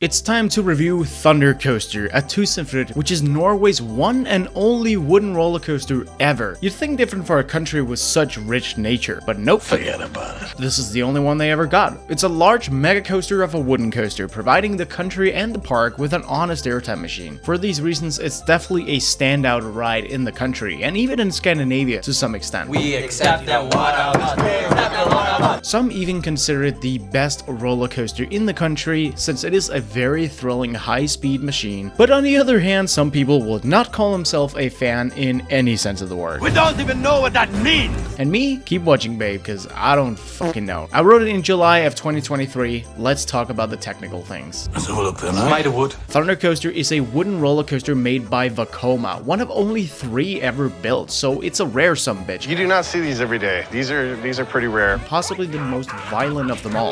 It's time to review ThunderCoaster at TusenFryd, which is Norway's one and only wooden roller coaster ever. You'd think different for a country with such rich nature, but nope. Forget about it. This is the only one they ever got. It's a large mega coaster of a wooden coaster, providing the country and the park with an honest airtime machine. For these reasons, it's definitely a standout ride in the country, and even in Scandinavia to some extent. We accept the water. Some even consider it the best roller coaster in the country, since it is a very thrilling high-speed machine. But on the other hand, some people will not call themselves a fan in any sense of the word. We don't even know what that means! And me, keep watching, babe, because I don't fucking know. I wrote it in July of 2023. Let's talk about the technical things. Made of wood. ThunderCoaster is a wooden roller coaster made by Vekoma, one of only 3 ever built, so it's a rare sumbitch. You do not see these every day. These are pretty rare. Possibly the most violent of them all.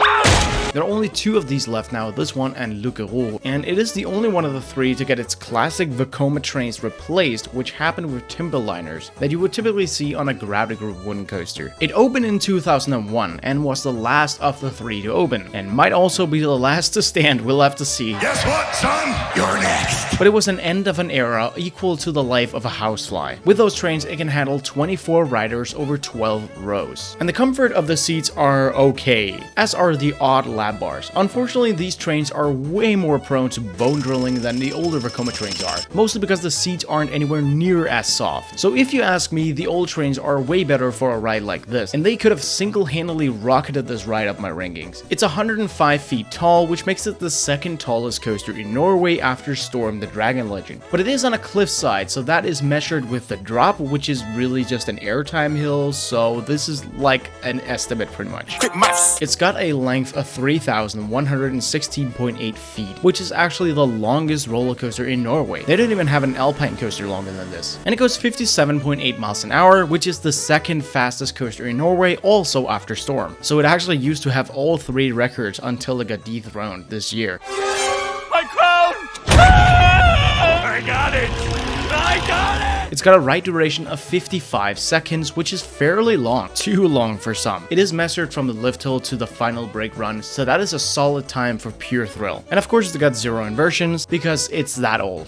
There are only 2 of these left now, this one and loup-garou, and it is the only one of the 3 to get its classic Vekoma trains replaced, which happened with timber liners that you would typically see on a gravity group wooden coaster. It opened in 2001 and was the last of the 3 to open, and might also be the last to stand. We'll have to see. Guess what, son? You're next. But it was an end of an era equal to the life of a housefly. With those trains, it can handle 24 riders over 12 rows. And the comfort of the seats are okay, as are the odd lap bars. Unfortunately, these trains are way more prone to bone drilling than the older Vekoma trains are, mostly because the seats aren't anywhere near as soft. So if you ask me, the old trains are way better for a ride like this, and they could have single-handedly rocketed this ride up my rankings. It's 105 feet tall, which makes it the second tallest coaster in Norway after Storm the Dragon Legend. But it is on a cliffside, so that is measured with the drop, which is really just an airtime hill, so this is like an estimate pretty much. It's got a length of 3,116.8 feet, which is actually the longest roller coaster in Norway. They don't even have an alpine coaster longer than this. And it goes 57.8 miles an hour, which is the second fastest coaster in Norway, also after Storm. So it actually used to have all 3 records until it got dethroned this year. My crown! I got it! I got it! It's got a ride duration of 55 seconds, which is fairly long, too long for some. It is measured from the lift hill to the final brake run, so that is a solid time for pure thrill. And of course it's got 0 inversions, because it's that old.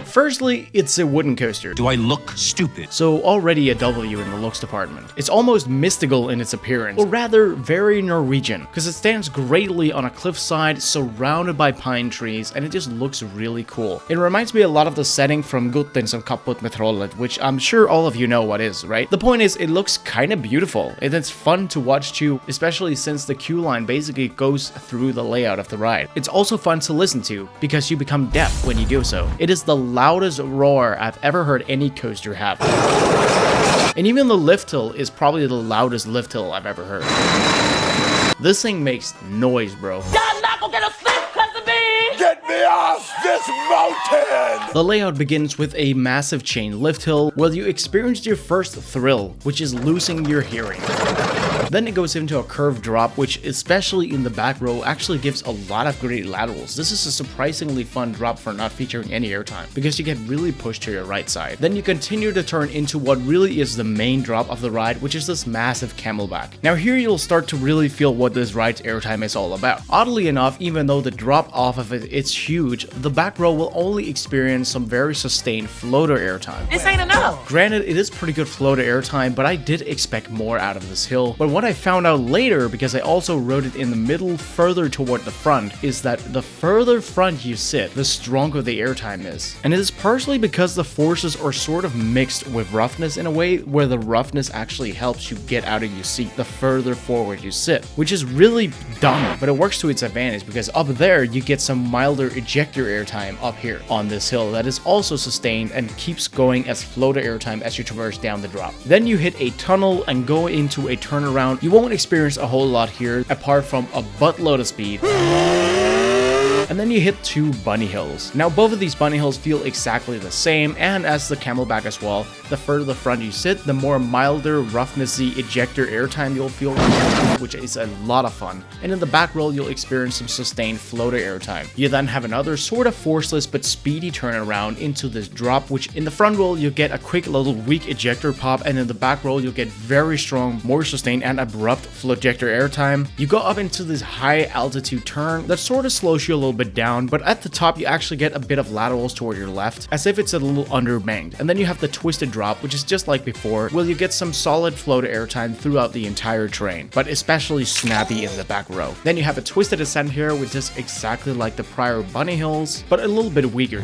Firstly, it's a wooden coaster. Do I look stupid? So already a W in the looks department. It's almost mystical in its appearance, or rather very Norwegian, because it stands greatly on a cliffside surrounded by pine trees, and it just looks really cool. It reminds me a lot of the setting from Gutten som kapput med trollet, which I'm sure all of you know what is, right? The point is, it looks kind of beautiful, and it's fun to watch too, especially since the queue line basically goes through the layout of the ride. It's also fun to listen to, because you become deaf when you do so. It is the loudest roar I've ever heard any coaster have. And even the lift hill is probably the loudest lift hill I've ever heard. This thing makes noise, bro. Get me off this mountain! The layout begins with a massive chain lift hill where you experience your first thrill, which is losing your hearing. Then it goes into a curved drop, which especially in the back row actually gives a lot of great laterals. This is a surprisingly fun drop for not featuring any airtime, because you get really pushed to your right side. Then you continue to turn into what really is the main drop of the ride, which is this massive camelback. Now here you'll start to really feel what this ride's airtime is all about. Oddly enough, even though the drop off of it's huge, the back row will only experience some very sustained floater airtime. This ain't enough. Granted, it is pretty good floater airtime, but I did expect more out of this hill. But what I found out later, because I also wrote it in the middle further toward the front, is that the further front you sit, the stronger the airtime is. And it is partially because the forces are sort of mixed with roughness in a way, where the roughness actually helps you get out of your seat the further forward you sit, which is really dumb, but it works to its advantage, because up there you get some milder ejector airtime up here on this hill that is also sustained and keeps going as floater airtime as you traverse down the drop. Then you hit a tunnel and go into a turnaround. You won't experience a whole lot here apart from a buttload of speed. And then you hit 2 bunny hills. Now both of these bunny hills feel exactly the same, and as the camelback as well, the further the front you sit, the more milder, roughnessy ejector airtime you'll feel, which is a lot of fun. And in the back roll, you'll experience some sustained floater airtime. You then have another sort of forceless but speedy turnaround into this drop, which in the front roll you get a quick little weak ejector pop, and in the back roll you'll get very strong, more sustained and abrupt flojector airtime. You go up into this high altitude turn that sort of slows you a little bit down, but at the top you actually get a bit of laterals toward your left, as if it's a little underbanked. And then you have the twisted drop, which is just like before, where you get some solid floater airtime throughout the entire train, but especially snappy in the back row. Then you have a twisted ascent here, which is exactly like the prior bunny hills, but a little bit weaker.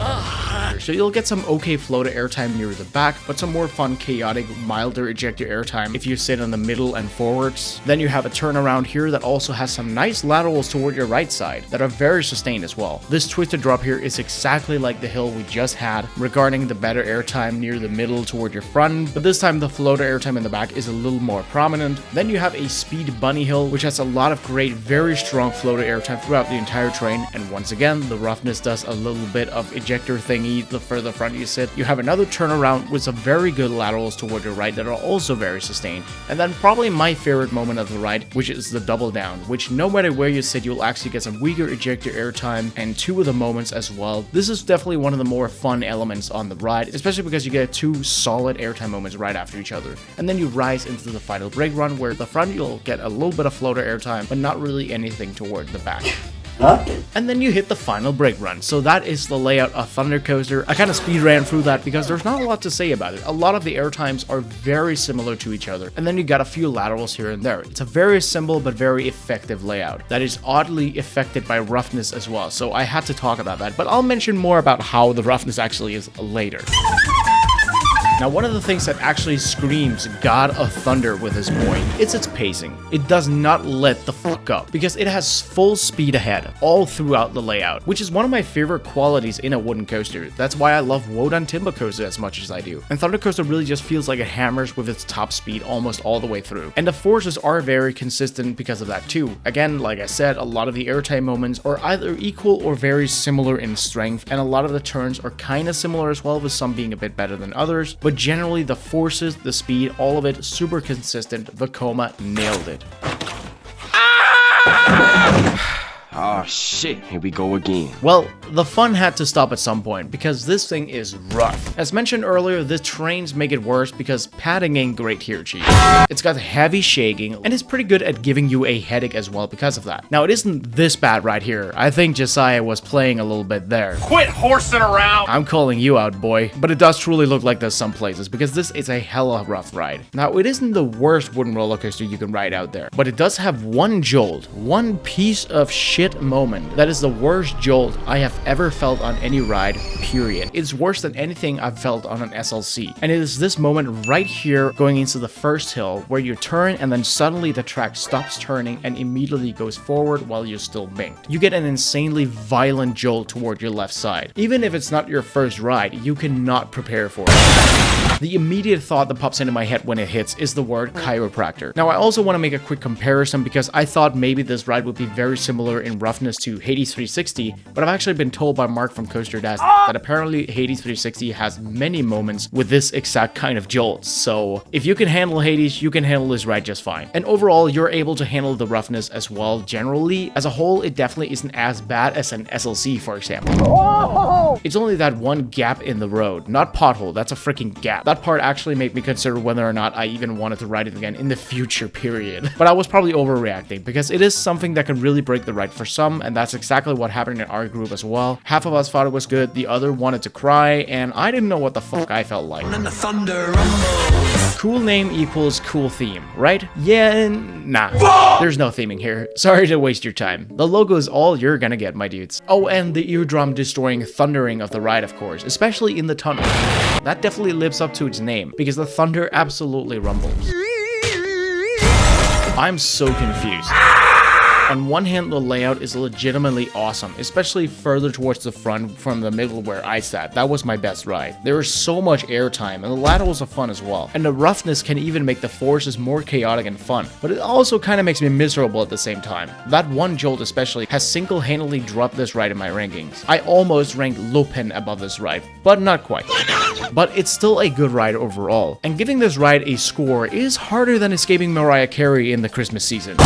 So you'll get some okay floater airtime near the back, but some more fun, chaotic, milder ejector airtime if you sit in the middle and forwards. Then you have a turnaround here that also has some nice laterals toward your right side that are very sustained as well. This twisted drop here is exactly like the hill we just had, regarding the better airtime near the middle toward your front, but this time the floater airtime in the back is a little more prominent. Then you have a speed bunny hill, which has a lot of great, very strong floater airtime throughout the entire train, and once again, the roughness does a little bit of ejector thingy the further front you sit. You have another turnaround with some very good laterals toward your right that are also very sustained, and then probably my favorite moment of the ride, which is the double down, which no matter where you sit, you'll actually get some weaker ejector airtime and 2 of the moments as well. This is definitely one of the more fun elements on the ride, especially because you get 2 solid airtime moments right after each other. And then you rise into the final brake run, where the front you'll get a little bit of floater airtime, but not really anything toward the back. And then you hit the final brake run. So that is the layout of ThunderCoaster. I kind of speed ran through that because there's not a lot to say about it. A lot of the airtimes are very similar to each other, and then you got a few laterals here and there. It's a very simple but very effective layout that is oddly affected by roughness as well, so I had to talk about that, but I'll mention more about how the roughness actually is later. Now, one of the things that actually screams God of Thunder with this point is its pacing. It does not let the fuck up, because it has full speed ahead all throughout the layout, which is one of my favorite qualities in a wooden coaster. That's why I love Wodan Timber Coaster as much as I do. And ThunderCoaster really just feels like it hammers with its top speed almost all the way through. And the forces are very consistent because of that too. Again, like I said, a lot of the airtime moments are either equal or very similar in strength, and a lot of the turns are kind of similar as well, with some being a bit better than others. But generally, the forces, the speed, all of it super consistent. Vekoma nailed it. Oh shit, here we go again. Well, the fun had to stop at some point, because this thing is rough. As mentioned earlier, the trains make it worse because padding ain't great here, chief. It's got heavy shaking, and it's pretty good at giving you a headache as well because of that. Now, it isn't this bad right here. I think Josiah was playing a little bit there. Quit horsing around! I'm calling you out, boy. But it does truly look like this some places, because this is a hella rough ride. Now, it isn't the worst wooden roller coaster you can ride out there, but it does have one jolt, one piece of shit moment that is the worst jolt I have ever felt on any ride, period. It's worse than anything I've felt on an SLC. And it is this moment right here going into the first hill where you turn and then suddenly the track stops turning and immediately goes forward while you're still banked. You get an insanely violent jolt toward your left side. Even if it's not your first ride, you cannot prepare for it. The immediate thought that pops into my head when it hits is the word chiropractor. Now, I also want to make a quick comparison because I thought maybe this ride would be very similar in roughness to Hades 360, but I've actually been told by Mark from CoasterDash that apparently Hades 360 has many moments with this exact kind of jolt. So if you can handle Hades, you can handle this ride just fine. And overall, you're able to handle the roughness as well. Generally, as a whole, it definitely isn't as bad as an SLC, for example. Whoa! It's only that one gap in the road, not pothole, that's a freaking gap. That part actually made me consider whether or not I even wanted to ride it again in the future, period. But I was probably overreacting, because it is something that can really break the ride for some, and that's exactly what happened in our group as well. Half of us thought it was good, the other wanted to cry, and I didn't know what the fuck I felt like. And the thunder rumbles. Cool name equals cool theme, right? Yeah, nah. There's no theming here. Sorry to waste your time. The logo is all you're gonna get, my dudes. Oh, and the eardrum destroying thundering of the ride, of course, especially in the tunnel. That definitely lives up to its name, because the thunder absolutely rumbles. I'm so confused. On one hand, the layout is legitimately awesome, especially further towards the front from the middle where I sat. That was my best ride. There is so much airtime, and the laterals are fun as well. And the roughness can even make the forces more chaotic and fun, but it also kind of makes me miserable at the same time. That one jolt especially has single-handedly dropped this ride in my rankings. I almost ranked Lupin above this ride, but not quite. But it's still a good ride overall, and giving this ride a score is harder than escaping Mariah Carey in the Christmas season.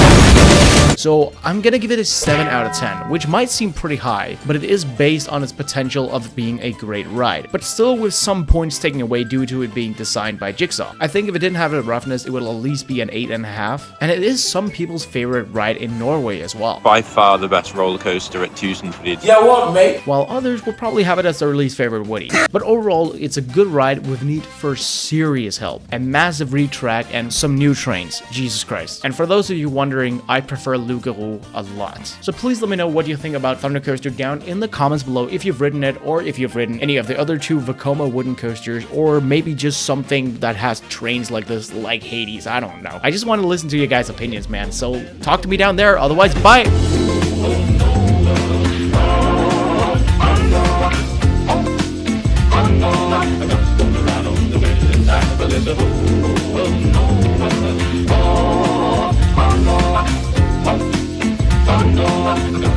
So I'm gonna give it a 7 out of 10, which might seem pretty high, but it is based on its potential of being a great ride, but still with some points taken away due to it being designed by Jigsaw. I think if it didn't have the roughness, it would at least be an 8.5, and it is some people's favorite ride in Norway as well. By far the best roller coaster at TusenFryd. Yeah, what, mate? While others will probably have it as their least favorite Woody. But overall, it's a good ride with need for serious help, a massive retrack, and some new trains. Jesus Christ. And for those of you wondering, I prefer loup-garou a lot. So please let me know what you think about ThunderCoaster down in the comments below if you've ridden it, or if you've ridden any of the other 2 Vekoma wooden coasters, or maybe just something that has trains like this, like Hades. I don't know. I just want to listen to you guys' opinions, man. So talk to me down there. Otherwise, bye! Oh,